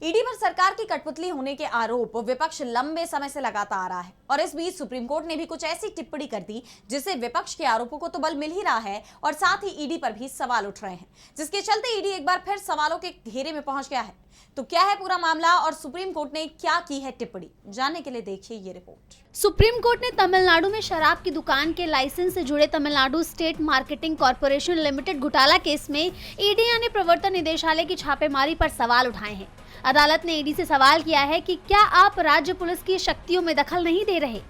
ED पर सरकार की कठपुतली होने के आरोप विपक्ष लंबे समय से लगाता आ रहा है और इस बीच सुप्रीम कोर्ट ने भी कुछ ऐसी टिप्पणी कर दी जिससे विपक्ष के आरोपों को तो बल मिल ही रहा है और साथ ही ईडी पर भी सवाल उठ रहे हैं, जिसके चलते ईडी एक बार फिर सवालों के घेरे में पहुंच गया है। तो क्या है पूरा मामला और सुप्रीम कोर्ट ने क्या की है टिप्पणी, जानने के लिए देखिए ये रिपोर्ट। सुप्रीम कोर्ट ने तमिलनाडु में शराब की दुकान के लाइसेंस से जुड़े Tamil Nadu state marketing corporation limited घोटाला केस में ईडी यानी प्रवर्तन निदेशालय की छापेमारी पर सवाल उठाए हैं। अदालत ने ईडी से सवाल किया है कि क्या आप राज्य पुलिस की शक्तियों में दखल नहीं दे रहे।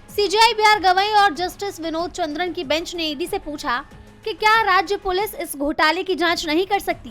सीजेआई बी आर गवई और जस्टिस विनोद चंद्रन की बेंच ने ईडी से पूछा कि क्या राज्य पुलिस इस घोटाले की जांच नहीं कर सकती,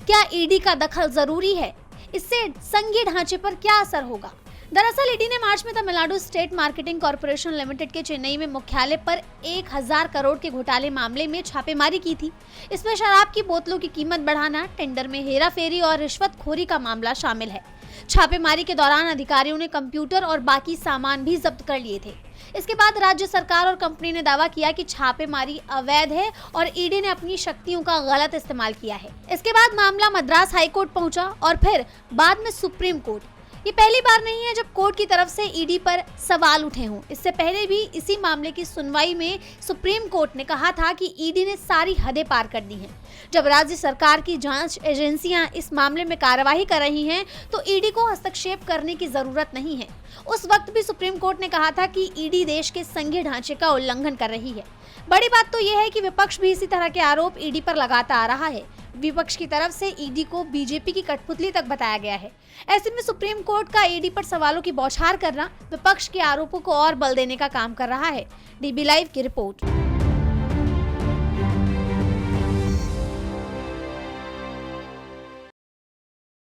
क्या ईडी का दखल जरूरी है, इससे संघीय ढांचे पर क्या असर होगा। दरअसल ईडी ने मार्च में Tamil Nadu state marketing corporation limited के चेन्नई में मुख्यालय पर 1000 करोड़ के घोटाले मामले में छापेमारी की थी। इसमें शराब की बोतलों की कीमत बढ़ाना, टेंडर में हेराफेरी और रिश्वतखोरी का मामला शामिल है। छापेमारी के दौरान अधिकारियों ने कंप्यूटर और बाकी सामान भी जब्त कर लिए थे। इसके बाद राज्य सरकार और कंपनी ने दावा किया कि छापेमारी अवैध है और ईडी ने अपनी शक्तियों का गलत इस्तेमाल किया है। इसके बाद मामला मद्रास हाई कोर्ट पहुंचा और फिर बाद में सुप्रीम कोर्ट। ये पहली बार नहीं है जब कोर्ट की तरफ से ईडी पर सवाल उठे हों। इससे पहले भी इसी मामले की सुनवाई में सुप्रीम कोर्ट ने कहा था कि ईडी ने सारी हदें पार कर दी हैं। जब राज्य सरकार की जांच एजेंसियां इस मामले में कार्यवाही कर रही हैं, तो ईडी को हस्तक्षेप करने की जरूरत नहीं है। उस वक्त भी सुप्रीम कोर्ट ने कहा था कि ईडी देश के संघीय ढांचे का उल्लंघन कर रही है। बड़ी बात तो यह है कि विपक्ष भी इसी तरह के आरोप ईडी पर लगाता आ रहा है। विपक्ष की तरफ से ईडी को बीजेपी की कठपुतली तक बताया गया है। ऐसे में सुप्रीम कोर्ट का ईडी पर सवालों की बौछार करना विपक्ष के आरोपों को और बल देने का काम कर रहा है। डीबी लाइव की रिपोर्ट।